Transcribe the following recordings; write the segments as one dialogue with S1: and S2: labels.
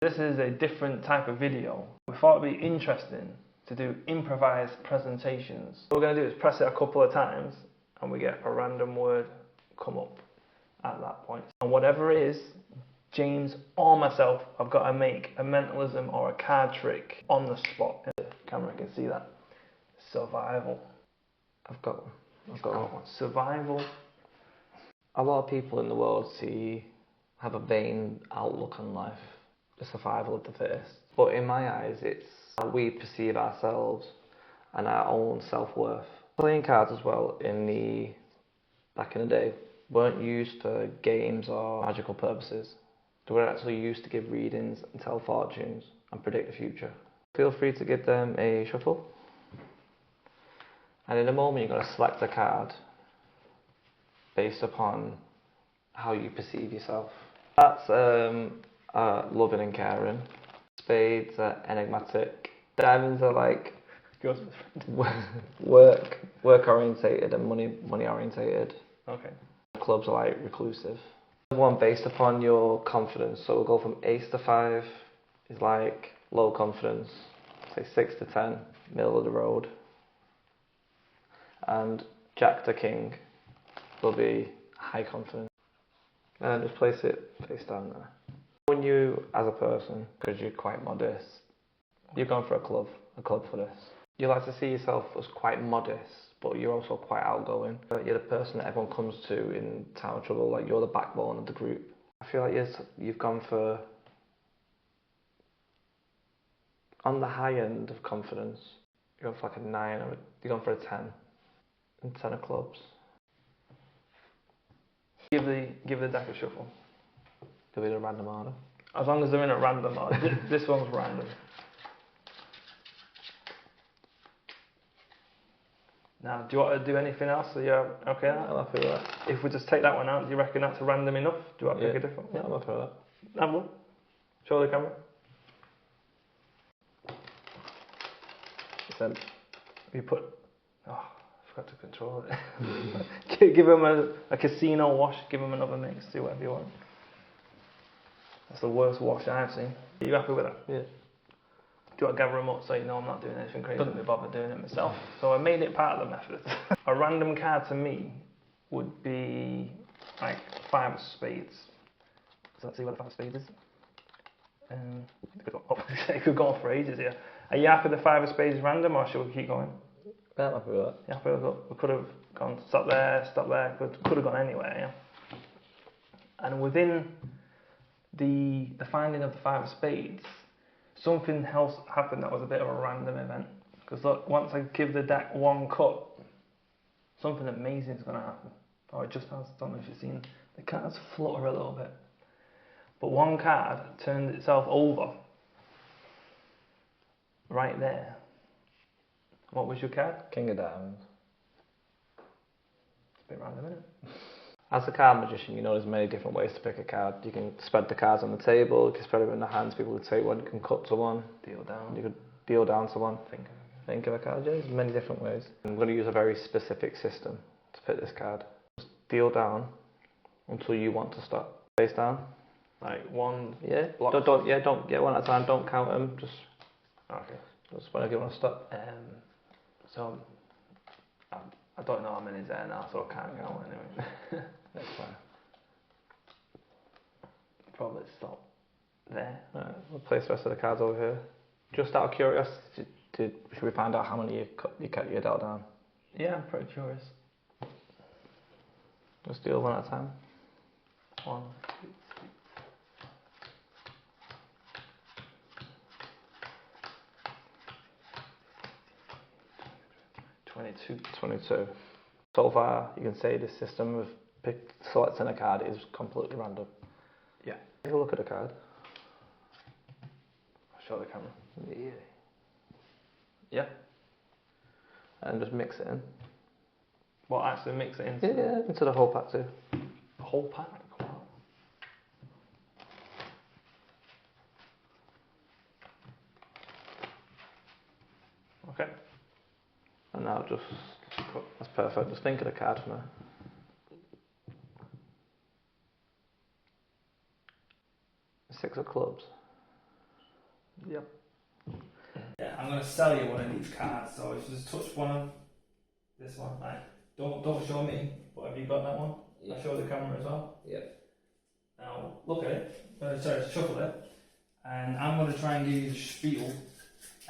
S1: This is a different type of video. We thought it'd be interesting to do improvised presentations. What we're going to do is press it a couple of times and we get a random word come up at that point. And whatever it is, James or myself have got to make a mentalism or a card trick on the spot. The camera can see that. Survival.
S2: I've got one.
S1: Survival.
S2: A lot of people in the world have a vain outlook on life, the survival of the fittest. But in my eyes, it's how we perceive ourselves and our own self-worth. Playing cards as well back in the day weren't used for games or magical purposes. They were actually used to give readings and tell fortunes and predict the future. Feel free to give them a shuffle. And in a moment you're going to select a card based upon how you perceive yourself. That's loving and caring. Spades are enigmatic. Diamonds are like work orientated and money orientated.
S1: Okay.
S2: Clubs are like reclusive. One based upon your confidence. So we'll go from ace to 5 is like low confidence. Say 6 to 10, middle of the road. And jack to king will be high confidence. And just place it face down there. When you, as a person, because you're quite modest, you've gone for a club for this. You like to see yourself as quite modest, but you're also quite outgoing. You're the person that everyone comes to in time of trouble, like you're the backbone of the group. I feel like you've gone for, on the high end of confidence, you're going for like a 9, or you're going for a 10, and 10 of clubs.
S1: Give the deck a shuffle.
S2: Do it in a random order.
S1: As long as they're in a random order. This one's random. Now, do you want to do anything else? Are you okay with that?
S2: I'm happy with that.
S1: If we just take that one out, do you reckon that's random enough? Do you want to pick a different one?
S2: Yeah, I'm happy with that.
S1: Have one. Show the camera.
S2: Then
S1: You put... Oh, I forgot to control it. Give him a casino wash. Give him another mix. Do whatever you want. That's the worst wash I've seen. Are you happy with that?
S2: Yeah.
S1: Do you want to gather them up so you know I'm not doing anything crazy? Couldn't be bothered doing it myself. So I made it part of the method. A random card to me would be like 5 of spades. So let's see what the 5 of spades is. It could go on for ages here. Are you happy the 5 of spades is random, or should we keep going?
S2: Yeah, I'm happy with that.
S1: Yeah, we could have gone stop there, could have gone anywhere, yeah. And within the finding of the 5 of spades, something else happened that was a bit of a random event. Because look, once I give the deck one cut, something amazing is going to happen. Or it just has, I don't know if you've seen, the cards flutter a little bit. But one card turned itself over right there. What was your card?
S2: King of diamonds.
S1: It's a bit random, isn't it?
S2: As a card magician, you know there's many different ways to pick a card. You can spread the cards on the table, you can spread them in the hands, people could take one, you can cut to one.
S1: Deal down.
S2: You could deal down to one.
S1: Think
S2: of a card, yeah, there's many different ways. I'm going to use a very specific system to pick this card. Just deal down until you want to stop. Face down.
S1: Like one.
S2: Yeah.
S1: Block.
S2: Don't get one at a time. Don't count them. Just.
S1: Okay.
S2: Just whenever you want to stop.
S1: So I don't know how many's there now, so I can't count anyway.
S2: That's fine.
S1: Probably stop there.
S2: Alright, we'll place the rest of the cards over here. Just out of curiosity, should we find out how many you dealt down?
S1: Yeah, I'm pretty curious.
S2: Just deal one at a time.
S1: 1, 2,
S2: 22. So far, you can say this system of selecting a card is completely random.
S1: Yeah.
S2: Take a look at the card.
S1: I'll show the camera.
S2: Yeah.
S1: Yeah.
S2: And just mix it in.
S1: Well, actually mix it into?
S2: Yeah, into the whole pack too.
S1: The whole pack? Wow. Okay.
S2: And now that's perfect. Just think of the card for me. 6 of clubs.
S1: Yep. Yeah, I'm going to sell you one of these cards, so if you just touch one of this one, right? Don't show me, but have you got that one? Yeah. I'll show the camera as well.
S2: Yep.
S1: Now, look at it. Shuffle it. And I'm going to try and give you the spiel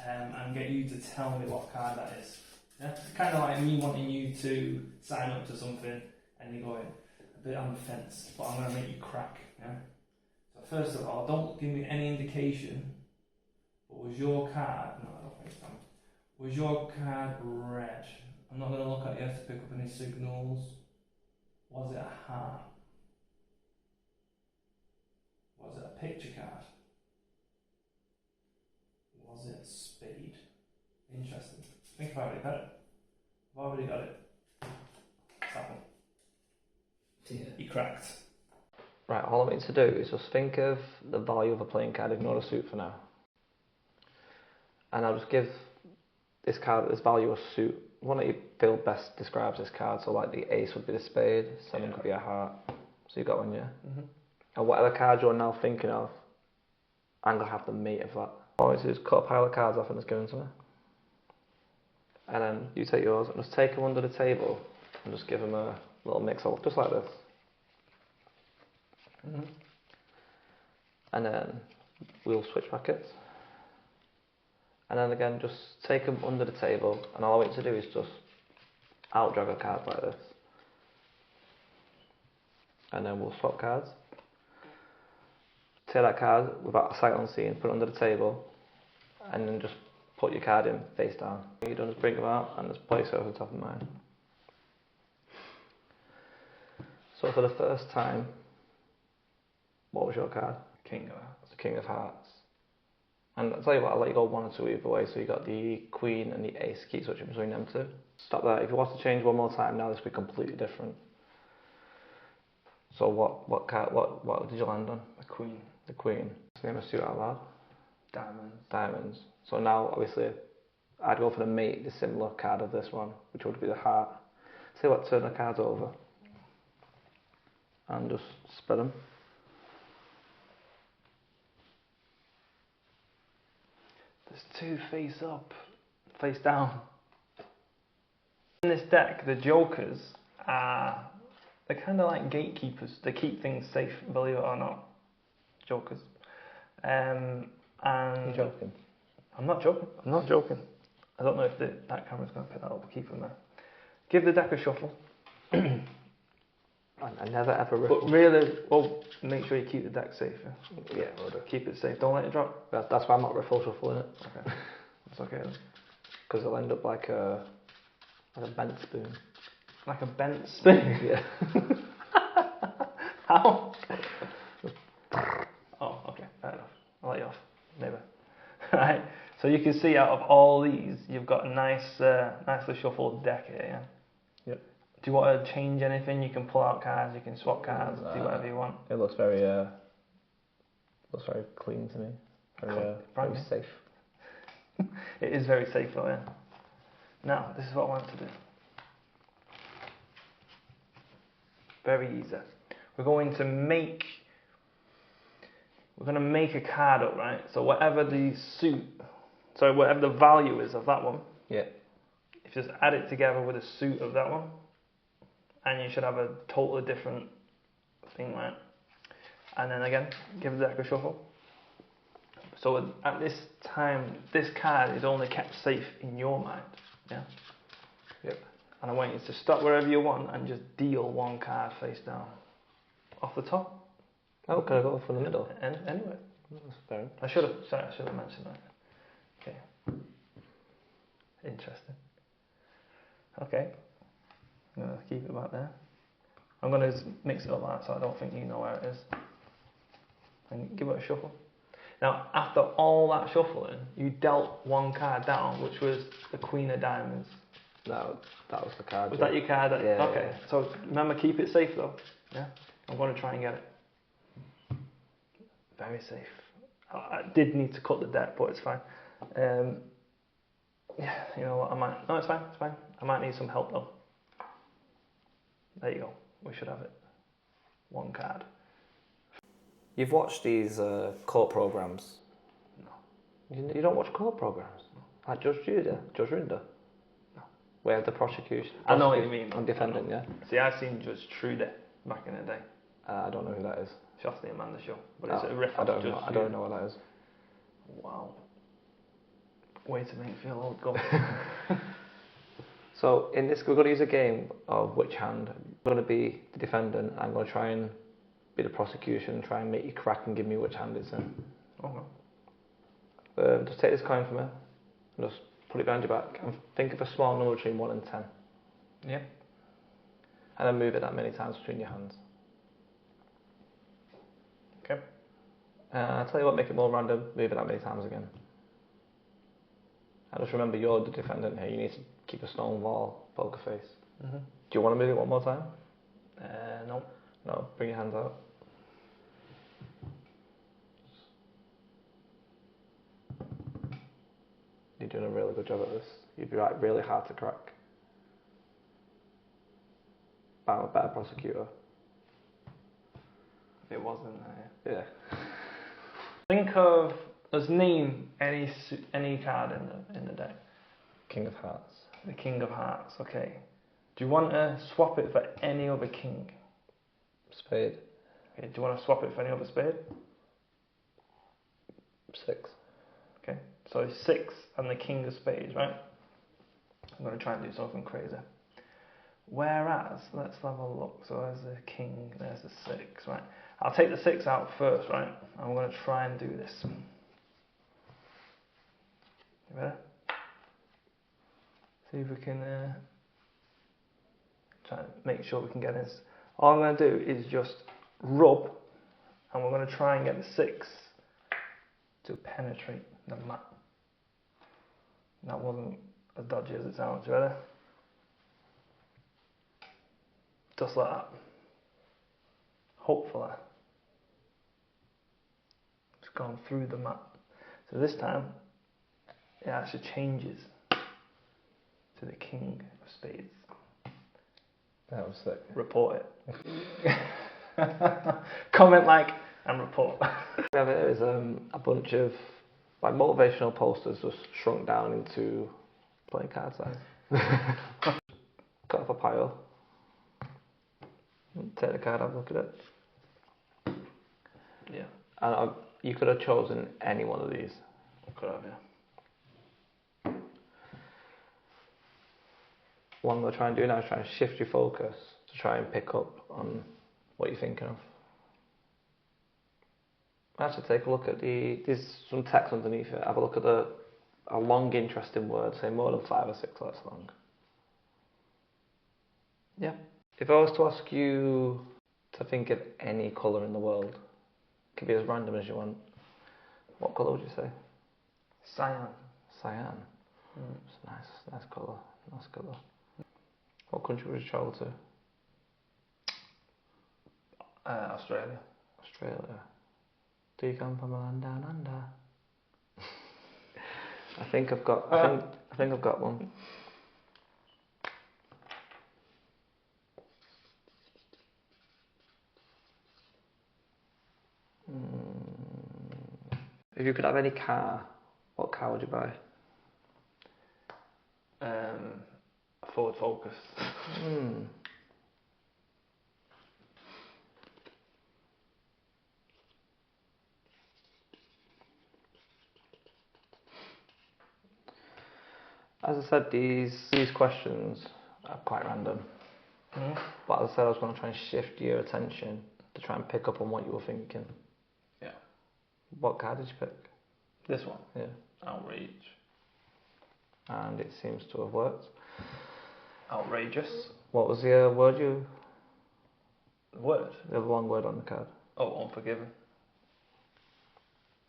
S1: and get you to tell me what card that is. Yeah? Kind of like me wanting you to sign up to something and you're going a bit on the fence, but I'm going to make you crack. Yeah? So first of all, don't give me any indication, but was your card, no I don't think so, was your card red? I'm not going to look at you to pick up any signals. Was it a heart? Was it a picture card? Was it a spade? Interesting. I think I've already got it. I've already got it. It's that one. Yeah. He cracked.
S2: Right, all I need to do is just think of the value of a playing card, ignore the suit for now. And I'll just give this card, this value, a suit. One that you feel best describes this card. So like the ace would be the spade, 7 could be a heart. So you got one, yeah? Mm-hmm. And whatever card you're now thinking of, I'm going to have the mate of that. All I need to do is cut a pile of cards off and just give them to me. And then you take yours and just take them under the table and just give them a little mix up, just like this. Mm-hmm. And then we'll switch packets. And then again, just take them under the table, and all I want you to do is just out-drag a card like this. And then we'll swap cards. Take that card without a sight unseen, put it under the table, and then just put your card in face down. What you've done is bring them out and just place it over the top of mine. So for the first time, what was your card?
S1: King of Hearts.
S2: The King of Hearts. And I'll tell you what, I'll let you go one or two either way. So you got the Queen and the Ace. Keep switching between them two. Stop there. If you want to change one more time now, this will be completely different. So what card? What did you land on?
S1: The Queen.
S2: The Queen. Name a suit out loud.
S1: Diamonds.
S2: Diamonds. So now, obviously, I'd go for the mate, the similar card of this one, which would be the heart. See what? Turn the cards over and just spread them.
S1: There's two face up, face down. In this deck, the jokers they're kind of like gatekeepers. They keep things safe, believe it or not. Jokers. And
S2: You're joking?
S1: I'm not joking. I'm not joking. I don't know if that camera's going to pick that up. Keep them there. Give the deck a shuffle.
S2: I never ever riffle.
S1: But really, well, make sure you keep the deck safe.
S2: Yeah, will do.
S1: Keep it safe. Don't let it drop.
S2: That's why I'm not riffle shuffling it.
S1: Okay. It's okay then.
S2: Because it'll end up like a bent spoon.
S1: Like a bent spoon?
S2: Yeah.
S1: How? Oh, okay. Fair enough. I'll let you off. Maybe. Right. So you can see out of all these, you've got a nicely shuffled deck here, yeah?
S2: Yep.
S1: Do you want to change anything? You can pull out cards, you can swap cards, do whatever you want.
S2: It looks very clean to me. Very safe.
S1: It is very safe though, yeah. Now, this is what I want to do. Very easy. We're going to make a card up, right? So whatever the whatever the value is of that one,
S2: yeah.
S1: If you just add it together with a suit of that one, and you should have a totally different thing, right? And then again, give the deck a shuffle. So at this time, this card is only kept safe in your mind, yeah?
S2: Yep.
S1: And I want you to stop wherever you want and just deal one card face down. Off the top.
S2: Oh, can I go from the middle?
S1: Anyway.
S2: That's fair.
S1: I should have mentioned that. Okay. Interesting. Okay. I'm going to keep it back there. I'm going to mix it up like that so I don't think you know where it is. And give it a shuffle. Now, after all that shuffling, you dealt one card down, which was the Queen of Diamonds.
S2: No, that was the card.
S1: Was that your card?
S2: Yeah.
S1: Okay. Yeah. So remember, keep it safe though. Yeah. I'm going to try and get it. Very safe. I did need to cut the deck, but it's fine. Yeah, you know what? No, it's fine. It's fine. I might need some help though. There you go. We should have it. One card.
S2: You've watched these court programs?
S1: No.
S2: You don't watch court programs? Like Judge Judy, Judge Rinder?
S1: No.
S2: Where the prosecution...
S1: I know what you mean.
S2: And Defendant, yeah?
S1: See, I've seen Judge Trudy back in the day.
S2: I don't know who that is.
S1: She's off the Amanda show. But it's a riff
S2: I
S1: off
S2: don't
S1: Judge
S2: know. I
S1: Judy.
S2: don't know what that is.
S1: Wow. Way to make me feel old. Go on.
S2: So in this, we're going to use a game of which hand. I'm going to be the defendant. I'm going to try and be the prosecution and try and make you crack and give me which hand it's in.
S1: Okay.
S2: Just take this coin from me and just put it behind your back and think of a small number between 1 and 10.
S1: Yeah.
S2: And then move it that many times between your hands.
S1: Okay.
S2: I'll tell you what, make it more random, move it that many times again. And just remember, you're the defendant here. You need to keep a stone wall poker face.
S1: Mm-hmm.
S2: Do you want to move it one more time?
S1: No.
S2: No, bring your hands out. You're doing a really good job at this. You'd be really hard to crack. But I'm a better prosecutor.
S1: It wasn't there.
S2: Yeah.
S1: Think of, let's name any card in the deck.
S2: King of Hearts.
S1: The King of Hearts, okay. Do you want to swap it for any other king?
S2: Spade.
S1: Okay, do you want to swap it for any other spade?
S2: 6.
S1: Okay, so 6 and the King of Spades, right? I'm going to try and do something crazy. Whereas, let's have a look. So there's the King, there's the 6, right? I'll take the 6 out first, right? I'm going to try and do this. You ready? See if we can try and make sure we can get this. All I'm going to do is just rub, and we're going to try and get the 6 to penetrate the mat. That wasn't as dodgy as it sounds. You ready? Just like that. Hopefully. It's gone through the mat. So this time, it actually changes to the King of Spades.
S2: That was sick.
S1: Report it. Comment, like, and report.
S2: We have here is a bunch of like motivational posters just shrunk down into playing card size. Cut off a pile. Take the card, have a look at it.
S1: Yeah.
S2: And you could have chosen any one of these.
S1: Could have, yeah.
S2: What I'm going to try and do now is try and shift your focus to try and pick up on what you're thinking of. Actually, take a look at there's some text underneath it. Have a look at a long, interesting word, say more than 5 or 6 letters long. Yeah. If I was to ask you to think of any colour in the world, it could be as random as you want, what colour would you say?
S1: Cyan.
S2: Cyan. It's a nice colour. Nice colour. What country would you travel to?
S1: Australia.
S2: Australia. Do you come from a land down under? I think I've got one. If you could have any car, what car would you buy?
S1: A Ford Focus.
S2: As I said, these questions are quite random. But as I said, I was going to try and shift your attention to try and pick up on what you were thinking.
S1: Yeah.
S2: What card did you pick?
S1: This one?
S2: Yeah.
S1: Outrage.
S2: And it seems to have worked.
S1: Outrageous.
S2: What was the word
S1: The word?
S2: The one word on the card.
S1: Oh, unforgiven.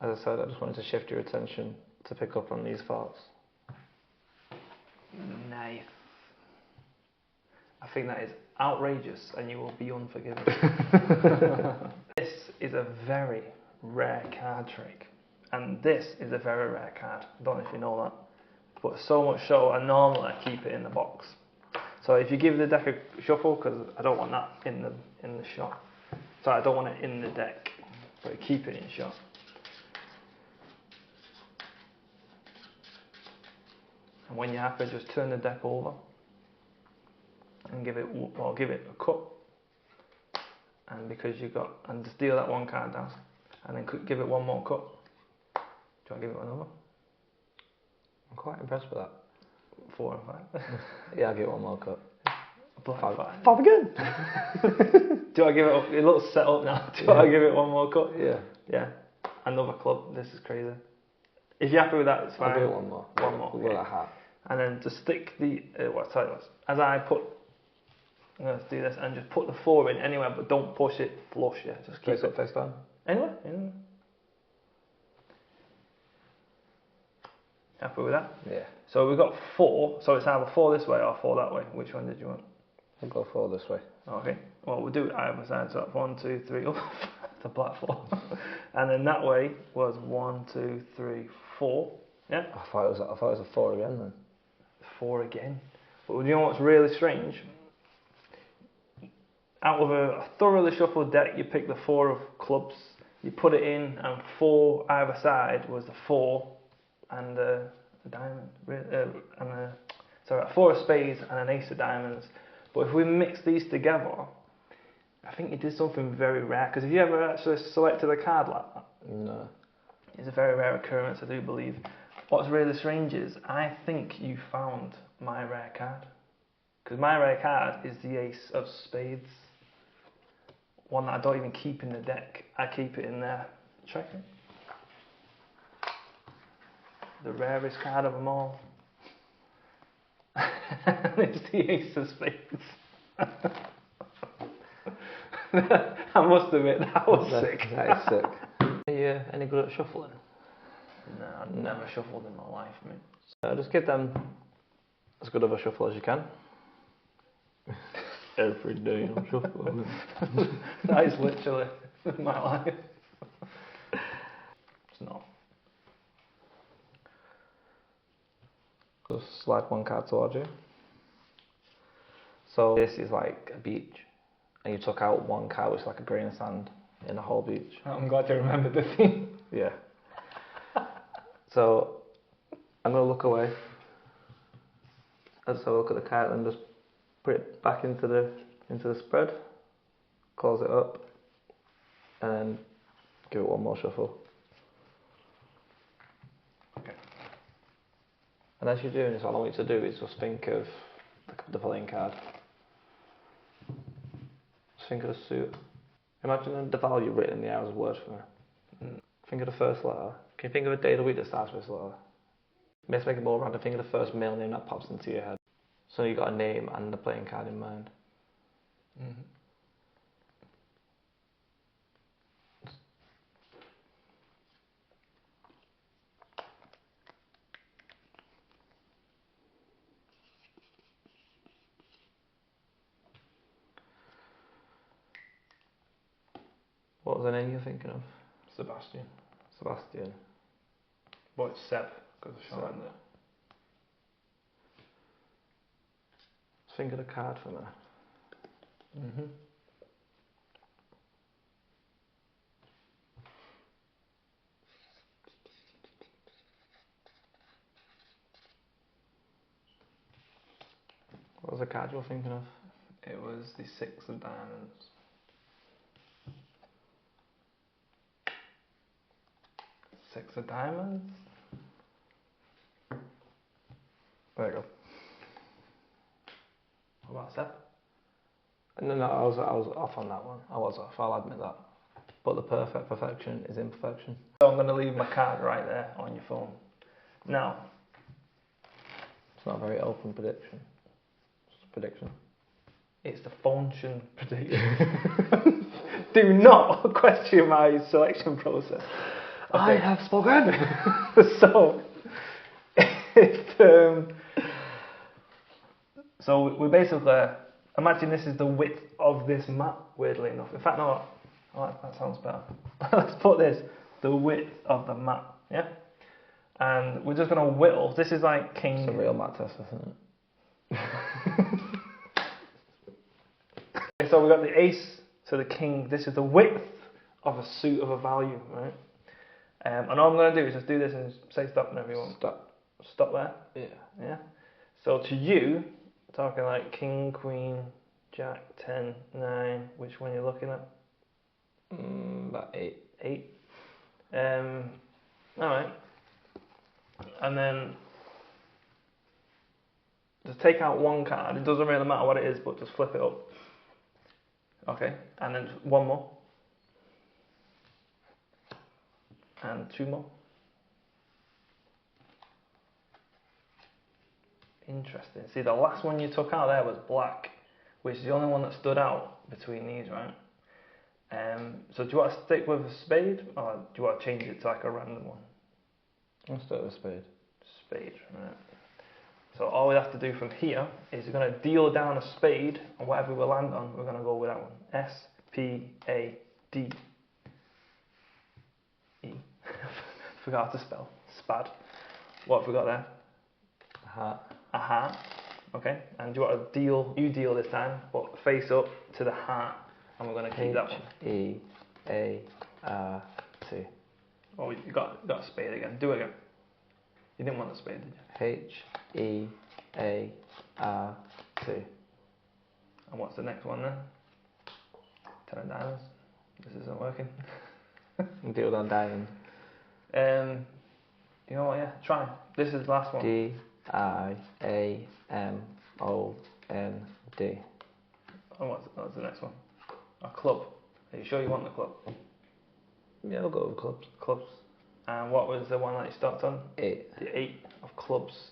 S2: As I said, I just wanted to shift your attention to pick up on these thoughts.
S1: Nice. I think that is outrageous and you will be unforgiven. This is a very rare card trick. And this is a very rare card. I don't know if you know that. But so much so, I normally keep it in the box. So if you give the deck a shuffle, because I don't want that in the shot. So I don't want it in the deck. But keep it in shot. And when you're happy, just turn the deck over and give it a cut. And because and just deal that one card down, and then give it one more cut. Do you want to give it another?
S2: I'm quite impressed with that.
S1: 4 and 5.
S2: Yeah, I'll give it one more cut.
S1: Five
S2: again.
S1: Do I give it? It looks set up now. Do I give it one more cut?
S2: Yeah.
S1: Yeah. Another club. This is crazy. If you're happy with that, it's fine.
S2: I'll do it one more.
S1: One more.
S2: We'll go that hat.
S1: And then just stick the as I'm going to do this and just put the 4 in anywhere, but don't push it flush. Yeah, just keep it
S2: face down.
S1: Anywhere. Happy with that?
S2: Yeah.
S1: So we've got 4. So it's either 4 this way or 4 that way. Which one did you want?
S2: I'll go 4 this way.
S1: Okay. Well, we'll do it either side. So 1, 2, 3. Oh, the black 4. And then that way was 1, 2, 3, 4. Yeah.
S2: I thought it was a 4 again then.
S1: 4 again. But you know what's really strange? Out of a thoroughly shuffled deck, you pick the 4 of clubs, you put it in, and 4 either side was the 4 and the diamond, a 4 of spades and an ace of diamonds. But if we mix these together, I think you did something very rare. Because have you ever actually selected a card like that?
S2: No.
S1: It's a very rare occurrence, I do believe. What's really strange is I think you found my rare card. Because my rare card is the ace of spades. One that I don't even keep in the deck. I keep it in there. Check it. The rarest card of them all. It's the ace of spades. I must admit, that was sick.
S2: That is sick. Are you any good at shuffling?
S1: No, I've never shuffled in my life, mate.
S2: So just give them as good of a shuffle as you can. Every day I'm shuffling.
S1: That is literally my life. It's not.
S2: Just slide one card towards you. So this is like a beach, and you took out one card which is like a grain of sand in the whole beach.
S1: I'm glad you remembered the theme.
S2: Yeah. So I'm going to look away. Let's have a look at the card and just put it back into the spread, close it up, and then give it one more shuffle.
S1: Okay.
S2: And as you're doing this, all I want you to do is just think of the playing card. Just think of the suit. Imagine the value written in the hours of words for me. Think of the first letter. Can you think of a day of the week that starts with this letter? Let's make it more random. Think of the first male name that pops into your head. So you've got a name and the playing card in mind.
S1: Mm-hmm.
S2: What was the name you're thinking of?
S1: Sebastian.
S2: Sebastian.
S1: But it's Seb, because of short there.
S2: Just think of the card for me.
S1: Mm-hmm.
S2: What was the card you were thinking of?
S1: It was the 6 of diamonds. Six of diamonds.
S2: There you go.
S1: What about Seb?
S2: No, I was off on that one. I was off, I'll admit that. But the perfection is imperfection.
S1: So I'm going to leave my card right there on your phone. Now.
S2: It's not a very open prediction. It's just a prediction.
S1: It's the function prediction. Do not question my selection process. Okay.
S2: I have spoken.
S1: So, so we basically imagine this is the width of this map. Weirdly enough, in fact, no, that sounds better. Let's put this the width of the map, yeah. And we're just gonna whittle. This is like king.
S2: It's a real math test, isn't it?
S1: So we got the ace to the king. This is the width of a suit of a value, right? And all I'm going to do is just do this and say stop whenever you want.
S2: Stop.
S1: Stop there.
S2: Yeah.
S1: Yeah. So to you, talking like king, queen, jack, 10, 9. Which one are you looking at?
S2: About 8.
S1: 8. All right. And then just take out one card. It doesn't really matter what it is, but just flip it up. Okay. And then one more. And 2 more. Interesting. See, the last one you took out there was black, which is the only one that stood out between these, right? So do you want to stick with a spade, or do you want to change it to like a random one?
S2: I'll start with a spade.
S1: Spade, right. So all we have to do from here is we're going to deal down a spade, and whatever we land on, we're going to go with that one. S-P-A-D. E. Forgot to spell. Spad. What have we got there?
S2: A heart.
S1: A heart. Okay. And do you want to deal? You deal this time, but face up to the heart, and we're going to keep that one.
S2: H-E-A-R-T.
S1: Oh, you got a spade again. Do it again. You didn't want a spade, did you?
S2: H-E-A-R-T.
S1: And what's the next one then? 10 of diamonds. This isn't working.
S2: Deal on diamond.
S1: You know what? Yeah, try. This is the last one.
S2: D-I-A-M-O-N-D.
S1: And what's the next one? A club. Are you sure you want the club?
S2: Yeah, we'll go with clubs.
S1: Clubs. And what was the one that you stopped on?
S2: 8.
S1: The 8 of clubs.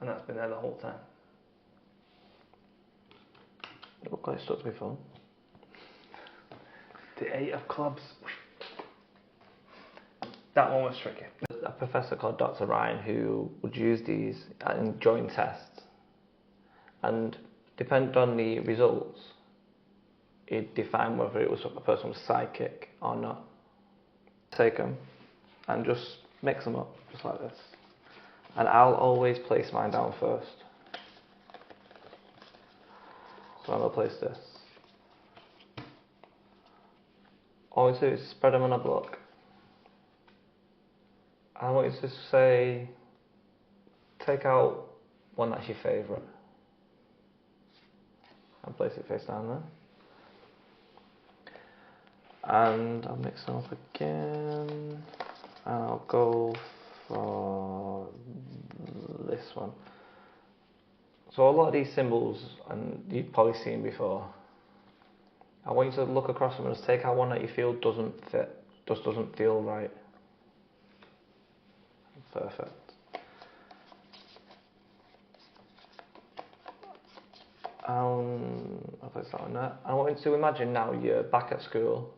S1: And that's been there the whole time.
S2: It looked like it stuck to my phone.
S1: The 8 of clubs. That one was tricky.
S2: A professor called Dr. Ryan who would use these during tests, and depending on the results, he'd define whether it was a person was psychic or not. Take them and just mix them up, just like this. And I'll always place mine down first. So I'm going to place this. All you do is spread them on a block. I want you to say, take out one that's your favourite. And place it face down there. And I'll mix them up again. And I'll go for this one. So a lot of these symbols, and you've probably seen before, I want you to look across them and just take out one that you feel doesn't fit, just doesn't feel right. Perfect. I'll place that on there. I want you to imagine now you're back at school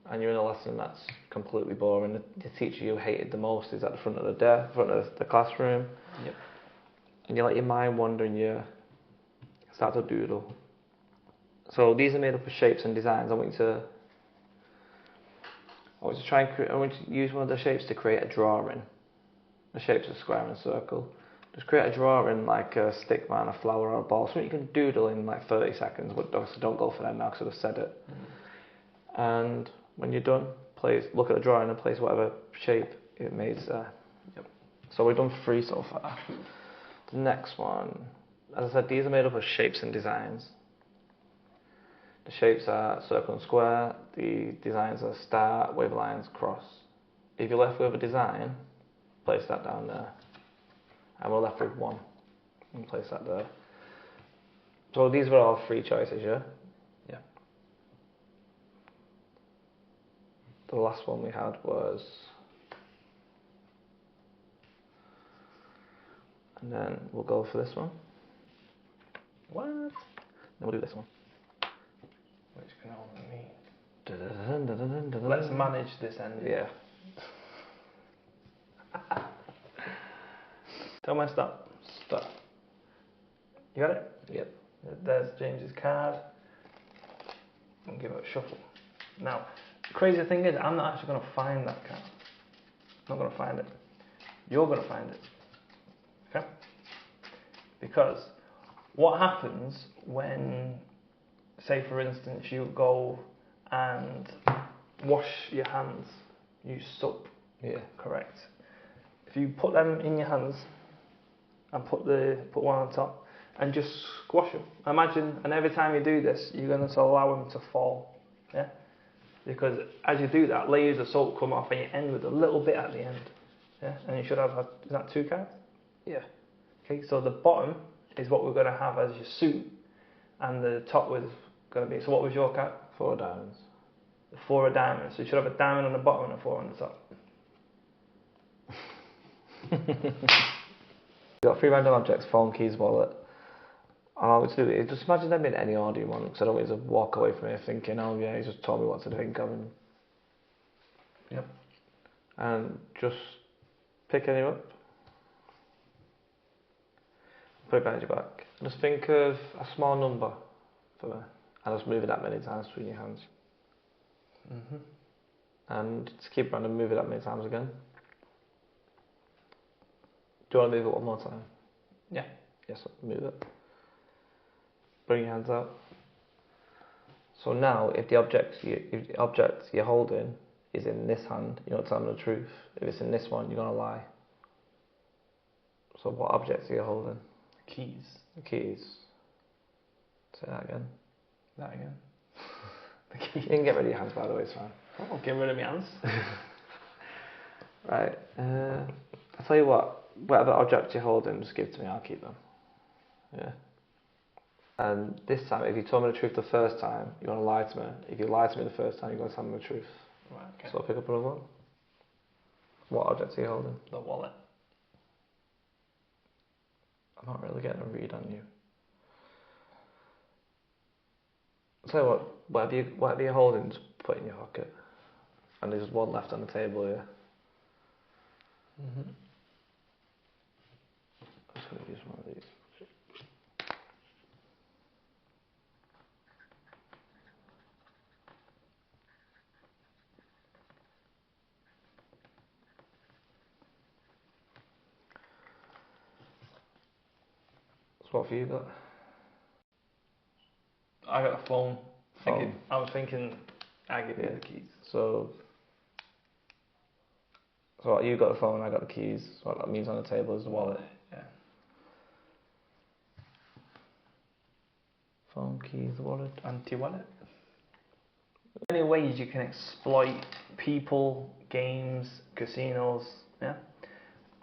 S2: and you're in a lesson that's completely boring. The teacher you hated the most is at the front of the desk, front of the classroom.
S1: Yep.
S2: And you let your mind wander and you start to doodle. So these are made up of shapes and designs. I want you to try and I want you to use one of the shapes to create a drawing. The shape's a square and a circle. Just create a drawing like a stick man, a flower or a ball, something you can doodle in like 30 seconds, but don't go for them now because I've said it. And when you're done, look at the drawing and place whatever shape it makes there.
S1: Yep.
S2: So we've done 3 so far. The next one, as I said, these are made up of shapes and designs. The shapes are circle and square, the designs are star, wave lines, cross. If you're left with a design, place that down there. And we're left with one. And place that there. So these were all 3 choices, yeah?
S1: Yeah.
S2: The last one we had was... And then we'll go for this one.
S1: What?
S2: Then we'll do this one.
S1: Which can only mean.
S2: Dun-dun-dun-dun-dun-dun-dun.
S1: Let's manage this end.
S2: Yeah.
S1: Tell me stop.
S2: Stop.
S1: You got it?
S2: Yep.
S1: There's James's card. And give it a shuffle. Now, the crazy thing is, I'm not actually going to find that card. I'm not going to find it. You're going to find it. Okay? Because what happens when, say for instance, you go and wash your hands, use soap,
S2: Yeah.
S1: correct? if you put them in your hands and put one on top and just squash them. Imagine, and every time you do this, you're going to allow them to fall. Yeah. Because as you do that, layers of salt come off and you end with a little bit at the end. Yeah. And you should have, is that 2 cards?
S2: Yeah.
S1: Okay, so the bottom is what we're going to have as your suit, and the top was going to be, so what was your card?
S2: 4 diamonds.
S1: 4 of diamonds. So you should have a diamond on the bottom and a 4 on the top.
S2: You've got 3 random objects: phone, keys, wallet. And all we do is just imagine them in any order you want, because I don't want you to walk away from here thinking, oh yeah, he just told me what to think of. And
S1: yep.
S2: And just pick any up, put it behind your back. Just think of a small number for me, and just move it that many times between your hands.
S1: Mm-hmm.
S2: And just keep random, move it that many times again. Do you want to move it one more time?
S1: Yeah.
S2: Yes, move it. Bring your hands out. So now, if the object you're holding is in this hand, you're not telling the truth. If it's in this one, you're going to lie. So what objects are you holding?
S1: Keys.
S2: The keys. Say that again.
S1: That again. The
S2: You
S1: keys.
S2: can get rid of your hands, by the way, it's fine.
S1: Oh, get rid of my hands.
S2: Right. I'll tell you what. Whatever objects you're holding, just give to me. I'll keep them. Yeah. And this time, if you told me the truth the first time, you're going to lie to me. If you lie to me the first time, you're going to tell me the truth.
S1: Right, okay.
S2: So I'll pick up another one. What objects are you holding?
S1: The wallet.
S2: I'm not really getting a read on you. I'll tell you what, whatever you're holding, just put it in your pocket. And there's one left on the table here.
S1: Mm-hmm.
S2: I'm just going to use one of these. So what have you got?
S1: I got a phone.
S2: Phone.
S1: I was thinking I give you the keys.
S2: So what, you got the phone, I got the keys. So what that means on the table is the wallet.
S1: Yeah.
S2: Phone, keys, the wallet.
S1: Anti-wallet. Many ways you can exploit people, games, casinos, yeah?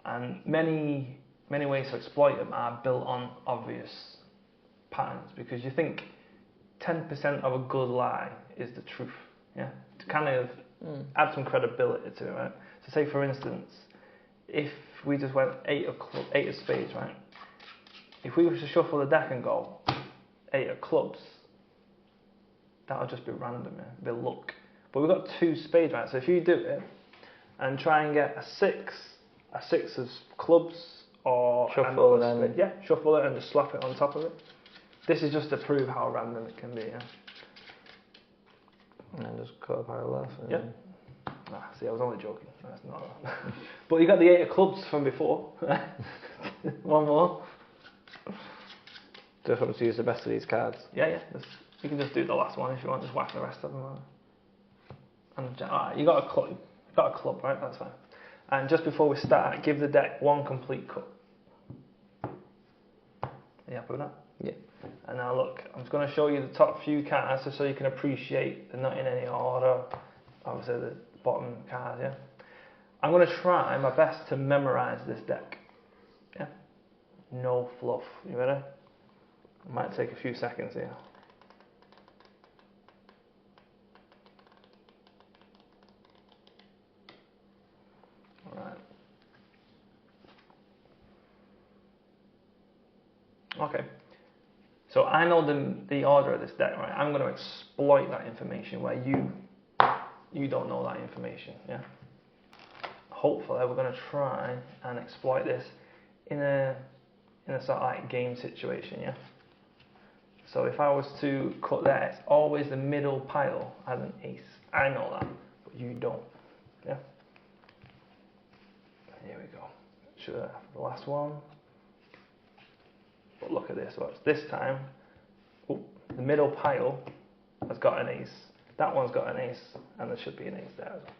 S1: And many ways to exploit them are built on obvious patterns, because you think 10% of a good lie is the truth, yeah? To kind of add some credibility to it, right? So say for instance, if we just went 8 of spades, right? If we were to shuffle the deck and go 8 of clubs, that'll just be random, yeah? It'll be luck. But we've got 2 spades, right? So if you do it and try and get a 6 of clubs, or
S2: shuffle it and
S1: yeah, shuffle it and just slap it on top of it. This is just to prove how random it can be, yeah.
S2: And then just cut a pile left.
S1: Yeah. See, I was only joking. That's not. But you got the 8 of clubs from before. One more.
S2: Just want to use the best of these cards.
S1: Yeah. You can just do the last one if you want. Just whack the rest of them on. And alright, you got a club. You got a club, right? That's fine. And just before we start, give the deck 1 complete cut. Are you happy with that?
S2: Yeah.
S1: And now look, I'm just going to show you the top few cards just so you can appreciate they're not in any order. Obviously the bottom cards, yeah. I'm going to try my best to memorise this deck. Yeah. No fluff. You ready? It might take a few seconds here. Alright. Okay. So I know the order of this deck, right? I'm going to exploit that information where you don't know that information, yeah? Hopefully we're going to try and exploit this in a sort of like game situation, yeah? So if I was to cut there, it's always the middle pile as an ace. I know that, but you don't, yeah? Here we go. Should I have the last one? But look at this, watch. This time, the middle pile has got an ace. That one's got an ace, and there should be an ace there as well.